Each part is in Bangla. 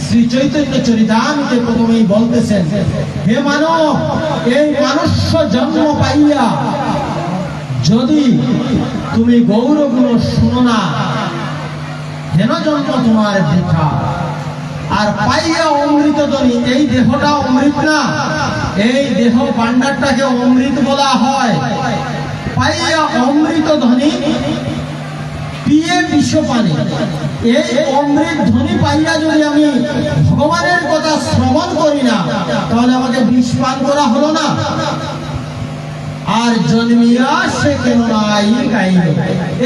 শ্রী চৈতন্য চরিতামৃতে প্রথমেই বলতেছেন, হে মানব, এই মনুষ্য জন্ম পাইয়া যদি তুমি গৌরগুণ শুনো না, হেন জন্ম তোমার বৃথা। আর পাইয়া অমৃত ধ্বনি, এই দেহটা অমৃত না, এই দেহ ভাণ্ডারটাকে অমৃত বলা হয়। পাইয়া অমৃত ধ্বনি পিয়ে বিশ্ব পানি, এই অমৃত ধ্বনি পাইয়া যদি আমি ভগবানের কথা শ্রবণ করি না, তাহলে আমাকে বিষ পান করা হলো না। আর জন্মিয়া সে কেন নাই গাইল,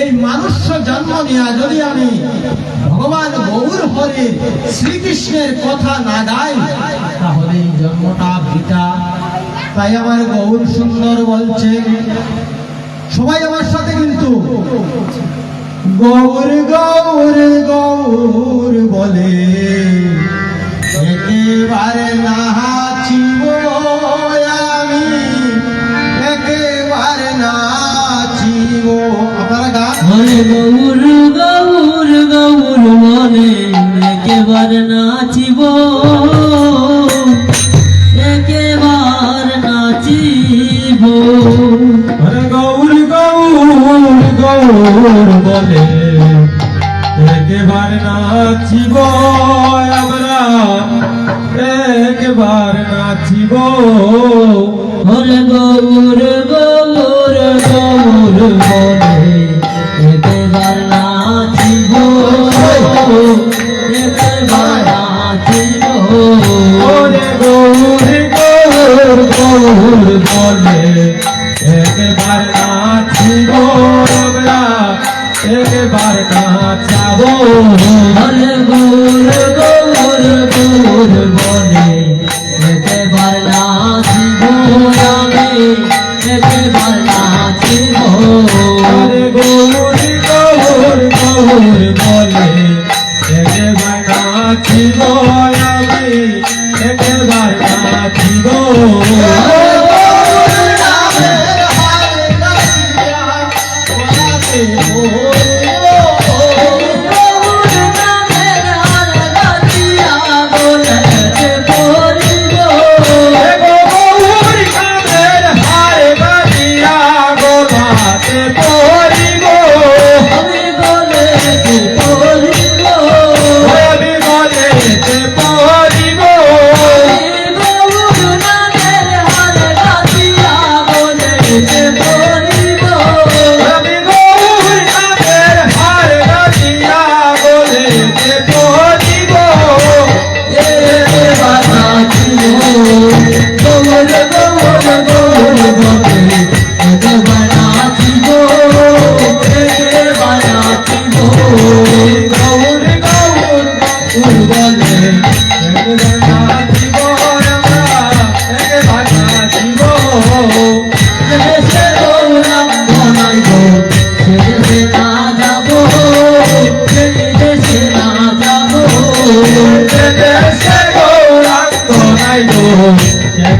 এই মানুষ জন্ম নিয়া যদি আমি ভগবান গৌর হরে শ্রীকৃষ্ণের কথা না গাই, তাহলে এই জন্মটা বৃথা। তাই আমার গৌর সুন্দর বলছে, সবাই আমার সাথে কিন্তু গৌর গৌর গৌর বলে একেবারে নাচিব আমি, একেবারে নাচিব। আপনারা গান, গৌর গৌর গৌর বলে একেবারে নাচিব, একেবারে নাচিব। গৌর গৌর গৌর বলে একেবারে নাচিব আমরা, একেবারে নাচিব। হরে গৌর গৌর গৌর বলে একেবারে নাচিব, একেবারে নাচিব। হরে গৌর গৌর গৌর বলে একেবারে নাচিব আমরা, একেবারে নাচাব। হরে গৌর গৌর গৌর বলে একেবারে নাচিব আমি, একেবারে নাচিব। হরে গৌর গৌর গৌর বলে একেবারে নাচিব আমি, একেবারে নাচিব।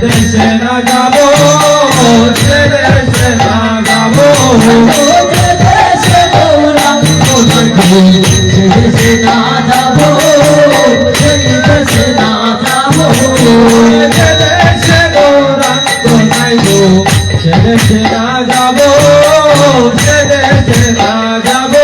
দেশে না যাবো, সে দেশে না যাবো, সে দেশে গৌরাঙ্গ থাকবে, সে দেশে না যাবো, সেই দেশে না যাবো। সে দেশে গৌরাঙ্গ নাইবো, সে দেশে না যাবো, সে দেশে না যাবো।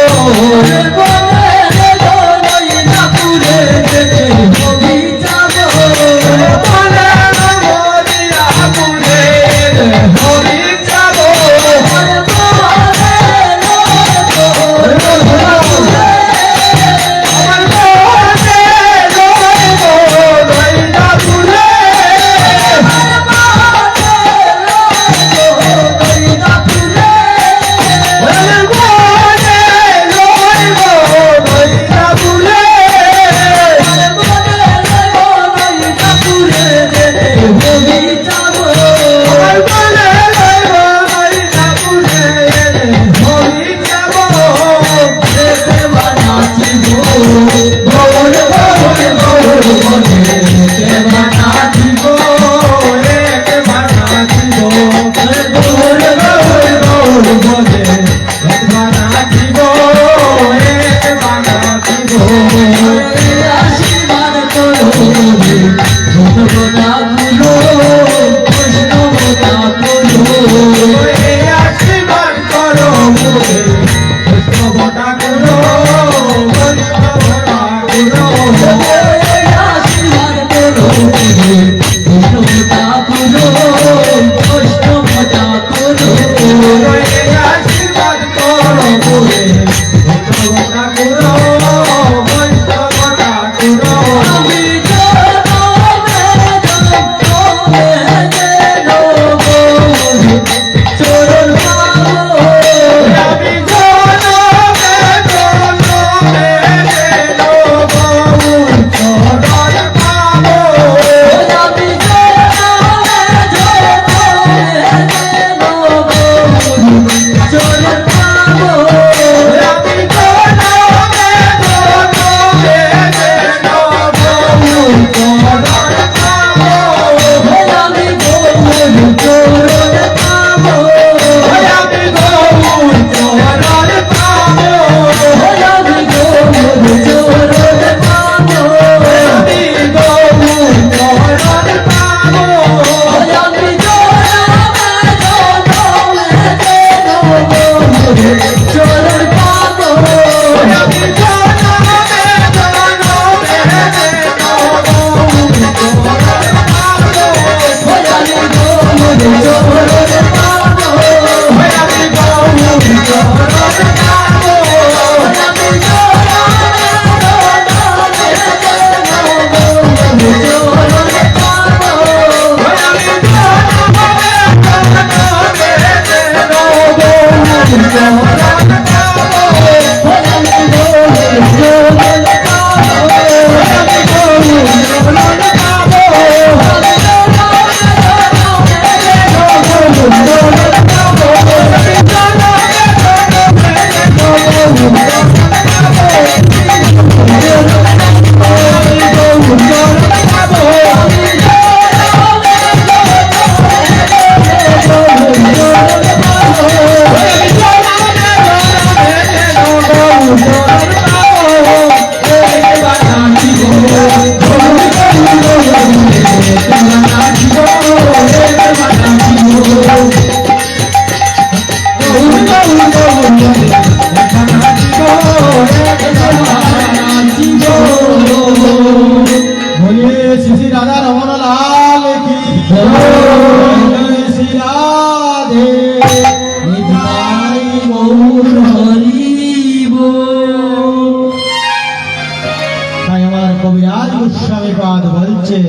কবিরাজ গোস্বামী পাদ বলছে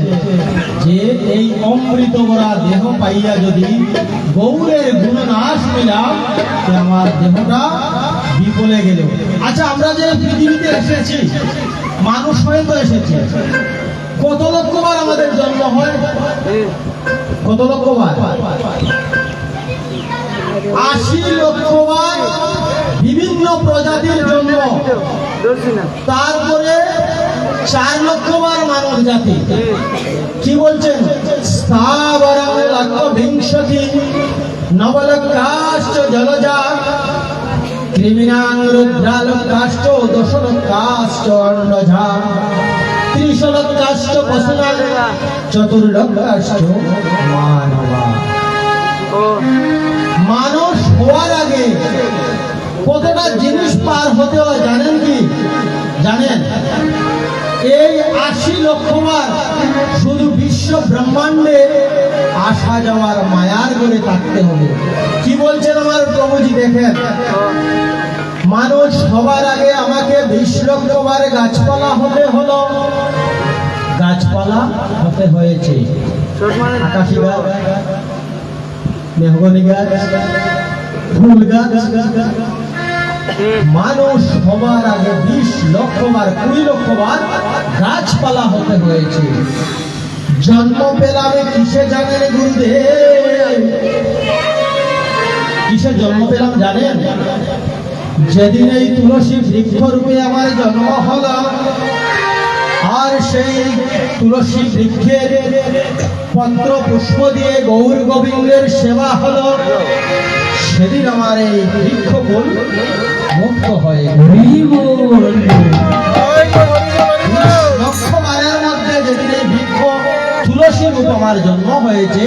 যে এই অমৃত ভরা দেহ পাইয়া যদি গৌরের গুণনাশ মিলাম তো আমার দেহটা বিপলে গেল। আচ্ছা, আমরা যে পৃথিবীতে এসেছি, মানুষ হয়ে তো এসেছি, কত লক্ষবার আমাদের জন্ম হয়? কত লক্ষবার? 80 লক্ষবার বিভিন্ন প্রজাতির জন্ম, তারপরে 4 লক্ষবার মানব জাতি। কি বলছেন? স্থাবরং লক্ষবিংশতি নবলক্ষাশ্চ জলজা কৃমিণাং রুদ্রালক্ষাশ্চ দশলক্ষাশ্চ অন্নজা ত্রিশলক্ষাশ্চ পশুনাং চতুর্লক্ষাশ্চ মানবা। মানুষ হওয়ার আগে কতটা জিনিস পার হতে হয় জানেন কি? জানেন? এই 80 লক্ষবার শুধু বিশ্ব ব্রহ্মাণ্ডে আসা যাওয়ার মায়ার করে থাকতে হবে। কি বলছেন আমার প্রভুজি? দেখেন, মানুষ হবার আগে আমাকে 20 লক্ষবার গাছপালা হতে হলো, গাছপালা হতে হয়েছে। আকাশি গাছ, মেহগনি গাছ, ফুল গাছ। মানুষ হবার আগে 20 লক্ষবার 20 লক্ষবার গাছপালা হতে হয়েছে। জন্ম পেলাম কিসে জানেন গুরুদেব? কিসে জন্ম পেলাম জানেন? যেদিন এই তুলসী বৃক্ষ রূপে আমার জন্ম হলো, আর সেই তুলসী বৃক্ষের পত্র পুষ্প দিয়ে গৌর গোবিন্দের সেবা হলো, সেদিন আমার এই বৃক্ষকুল মুক্ত হয়ে লক্ষবারের মধ্যে যেদিন এই বৃক্ষ তুলসী রূপ আমার জন্ম হয়েছে,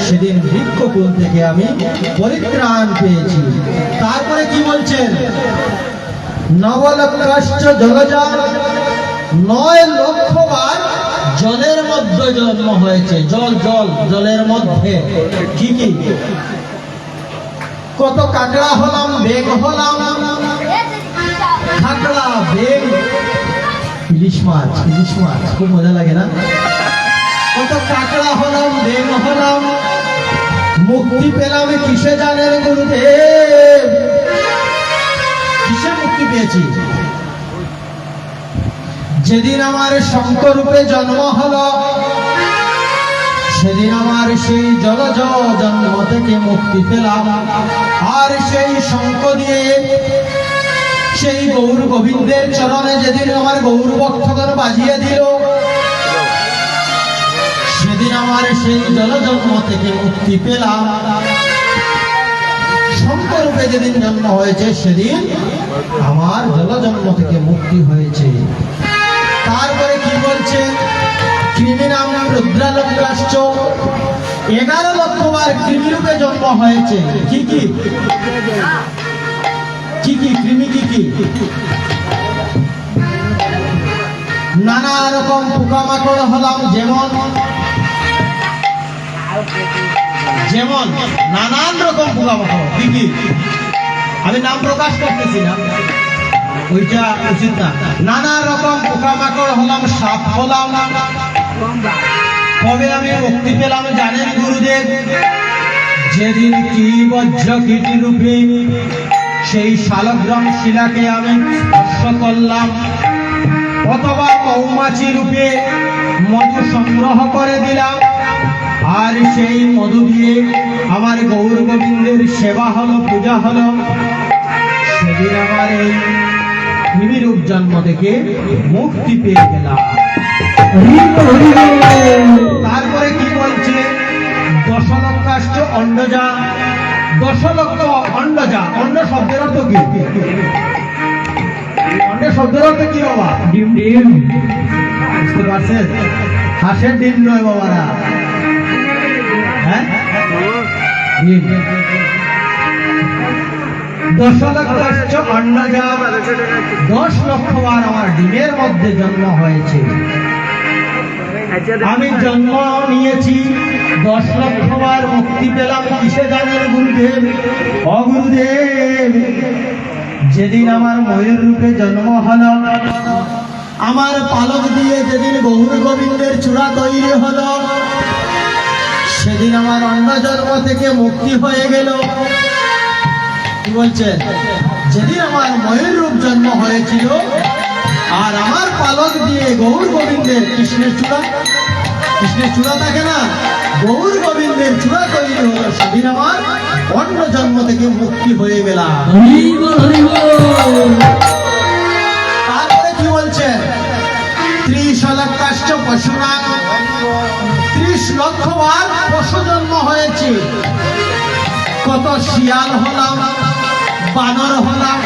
সেদিন বৃক্ষকুল থেকে আমি পরিত্রাণ পেয়েছি। তারপরে কি বলছেন? নবলক্ষাশ্চ জলজা, 9 লক্ষবার জলের মধ্যে জন্ম হয়েছে। জল জল জলের মধ্যে কি কি? কত কাঁকড়া হলাম, বেগ হলাম, কাঁকড়া, বেগ, ইলিশ মাছ। ইলিশ মাছ খুব মজা লাগে না? কত কাঁকড়া হলাম, বেগ হলাম, মুক্তি পেলাম কিসে জানেন গুরুদেব? কিসে মুক্তি পেয়েছি? যেদিন আমার শঙ্করূপে জন্ম হলো, সেদিন আমার সেই জলজ জন্ম থেকে মুক্তি পেলাম। আর সেই শঙ্খ দিয়ে সেই গৌর গোবিন্দের চরণে যেদিন আমার গৌর বক্ষগণ বাজিয়ে দিল, সেদিন আমার সেই জলজন্ম থেকে মুক্তি পেলাম। শঙ্করূপে যেদিন জন্ম হয়েছে, সেদিন আমার জলজন্ম থেকে মুক্তি হয়েছে। তারপরে কি বলছে? কৃমিনাম রুদ্রালক্ষাশ্চ, 11 লক্ষবার কৃমিরূপে জন্ম হয়েছে। কি কি? কি কি কৃমি? কি কি? নানা রকম পোকামাকড় হলাম, যেমন যেমন নানান রকম পোকামাকড়। কি কি? আমি নাম প্রকাশ করতেছি না, ওইটা উচিত না। নানা রকম পোকামাকড় হলাম, সাপ হলাম। কবে আমি মুক্তি পেলাম জানেন গুরুদেব? যেদিন কি বজ্র কীটি রূপে সেই শালগ্রাম শিলাকে আমি স্পর্শ করলাম, অথবা মৌমাছি রূপে মধু সংগ্রহ করে দিলাম, আর সেই মধু দিয়ে আমার গৌর গোবিন্দের সেবা হলো, পূজা হলো, সেদিন আমার এই কৃমিরূপ জন্ম থেকে মুক্তি পেয়ে গেলাম। তারপরে কি বলছে? 10 লক্ষাশ্চ অন্ডজা, 10 লক্ষ অন্ডজা। অন্ড শব্দের অর্থ কি? অন্ড শব্দের অর্থ কি বাবা? ডিম। ডিম বুঝতে পারছেন? হাঁসের ডিম নয় বাবারা, হ্যাঁ, ডিম। 10 লক্ষাশ্চ অন্ডজা, 10 লক্ষবার আমার ডিমের মধ্যে জন্ম হয়েছে। আমি জন্ম নিয়েছি, 10 লক্ষবার মুক্তি পেলাম কিসে জানেন গুরুদেব? অগুরুদেব, যেদিন আমার ময়ূর রূপে জন্ম হলো, আমার পালক দিয়ে যেদিন গৌর গোবিন্দের চূড়া তৈরি হলো, সেদিন আমার অন্য জন্ম থেকে মুক্তি হয়ে গেল। কি বলছেন? যেদিন আমার ময়ূর রূপ জন্ম হয়েছিল আর আমার পালক দিয়ে গৌর গোবিন্দের কৃষ্ণের চূড়া থাকে না, গৌর গোবিন্দের চূড়া তৈরি হলো, সেদিন আমার অন্য জন্ম থেকে মুক্তি হয়ে গেলাম। হরি বল হরি বল। তারপরে কি বলছেন? 30 লক্ষাশ্চ পশুনাং, 30 লক্ষ বার পশু জন্ম হয়েছে। কত শিয়াল হলাম, বানর হলাম,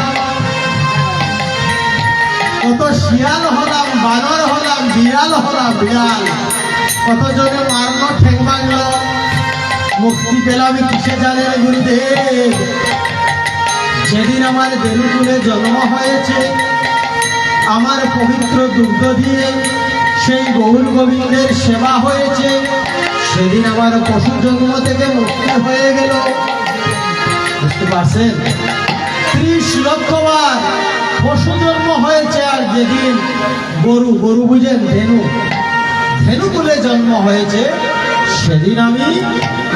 কত শিয়াল হলাম, বানর হলাম, বিড়াল হলাম, বিড়াল। কত জনে মারলো, ঠেং ভাঙলো, মুক্তি পেলাম কিসে জানেন গুরুদেব? যেদিন আমার দেবীকুলে জন্ম হয়েছে, আমার পবিত্র দুগ্ধ দিয়ে সেই গৌর গোবিন্দের সেবা হয়েছে, সেদিন আমার পশু জন্ম থেকে মুক্তি হয়ে গেল। বুঝতে পারছেন? 30 লক্ষ বার পশু জন্ম হয়েছে। আর যেদিন গরু বুঝেন, ধেনুকুলে জন্ম হয়েছে, সেদিন আমি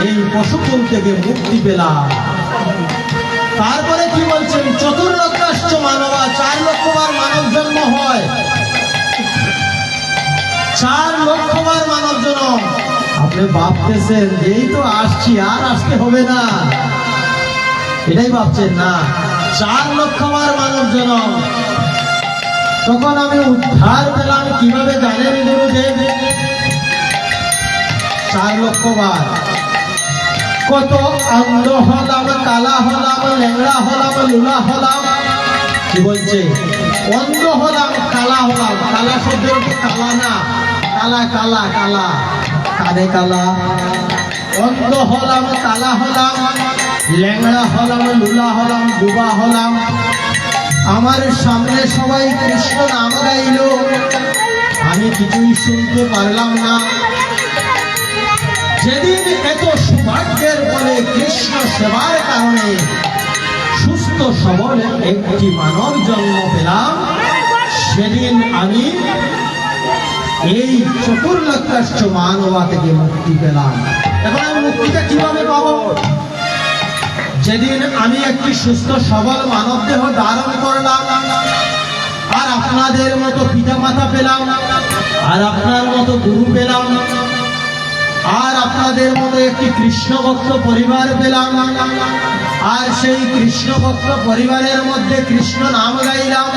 এই পশুকুল থেকে মুক্তি পেলাম। তারপরে কি বলছেন? 4 লক্ষাশ্চ মানবা, 4 লক্ষ বার মানব জন্ম হয়, 4 লক্ষ বার মানব জন্ম। আপনি ভাবতেছেন এই তো আসছি, আর আসতে হবে না, এটাই ভাবছেন না? 4 লক্ষ বার মানব জন্ম। তখন আমি উদ্ধার পেলাম কিভাবে জানেন গুরুদেব? 4 লক্ষ বার। কত অন্ধ হলাম, কালা হলাম, ল্যাংড়া হলাম, লুলা হলাম। কি বলছে? অন্ধ হলাম, কালা হলাম। কালা শব্দের অর্থ কালা না, কালা কালা কালা, কানে কালা। অন্ধ হলাম, কালা হলাম, ল্যাংড়া হলাম, লুলা হলাম, ডুবা হলাম। আমার সামনে সবাই কৃষ্ণ নাম গাইল, আমি কিছুই শুনতে পারলাম না। যেদিন এত সৌভাগ্যের বলে কৃষ্ণ সেবার কারণে সুস্থ সবল একটি মানব জন্ম পেলাম, সেদিন আমি এই 4 লক্ষাশ্চ মানবা থেকে মুক্তি পেলাম। এখন আমি মুক্তিটা কিভাবে পাবো? যেদিন আমি একটি সুস্থ সবল মানব দেহ ধারণ করলাম, আর আপনাদের মতো পিতা মাতা পেলাম, আর আপনার মতো গুরু পেলাম, আর আপনাদের মতো একটি কৃষ্ণ ভক্ত পরিবার পেলাম, আর সেই কৃষ্ণ ভক্ত পরিবারের মধ্যে কৃষ্ণ নাম গাইলাম,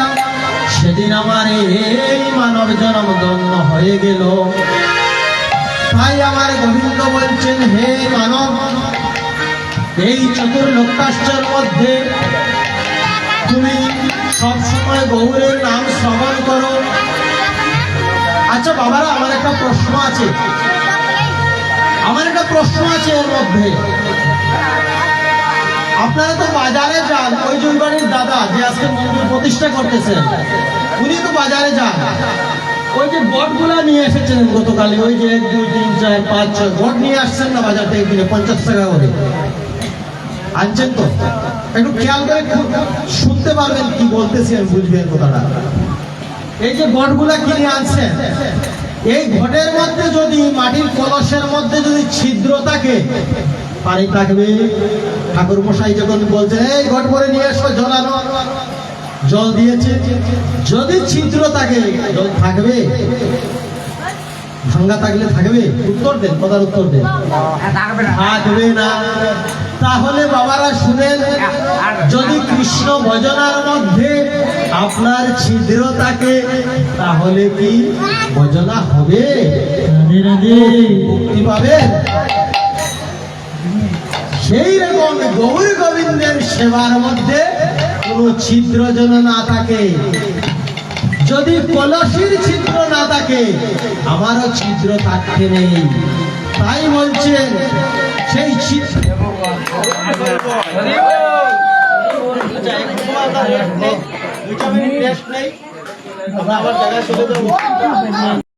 সেদিন আমার এই মানব জন্ম ধন্য হয়ে গেল। তাই আমার গোবিন্দ বলছেন, হে মানব, এই 4 লক্ষাশ্চর মধ্যে তুমি সবসময় গৌরের নাম শ্রবণ করো। আচ্ছা বাবারা, আমার একটা প্রশ্ন আছে, এর মধ্যে। আপনারা তো বাজারে যান, ওই যে বাড়ির দাদা যে আজকে মন্দির প্রতিষ্ঠা করতেছেন, উনি তো বাজারে যান, ওই যে বটগুলা নিয়ে এসেছেন গতকালে, ওই যে 1, 2, 3, 4, 5, 6 বট নিয়ে আসছেন না বাজার থেকে কিনে, 50 টাকা করে আনছেন। তো একটু খেয়াল করে শুনতে পারবেন কি বলতেছি, আমি বুঝবেন কথাটা। এই যে বটগুলা কিনে আনছেন, এই ঘটের মধ্যে যদি মাটির কলসের মধ্যে যদি ছিদ্র থাকে, পানি থাকবে? ঠাকুর মশাই যখন বলছেন এই ঘট ভরে নিয়ে এসো, জলানো, জল দিয়েছে, যদি ছিদ্র থাকে জল থাকবে? ভাঙ্গা থাকলে থাকবে? উত্তর দেন, কথার উত্তর দেন। থাকবে না। তাহলে বাবারা শুনেন, যদি কৃষ্ণ ভজনার মধ্যে আপনার ছিদ্র থাকে, তাহলে কি ভজনা হবে? রাধে রাধে। মুক্তি পাবেন? সেই রকম গৌর গোবিন্দের সেবার মধ্যে কোনো ছিদ্র যেন না থাকে। যদি কলসির ছিদ্র না থাকে, আমারও ছিদ্র থাকতে নেই। তাই বলছেন সেই ছিদ্র নেই, আমরা আবার জায়গায় চলে যাবো।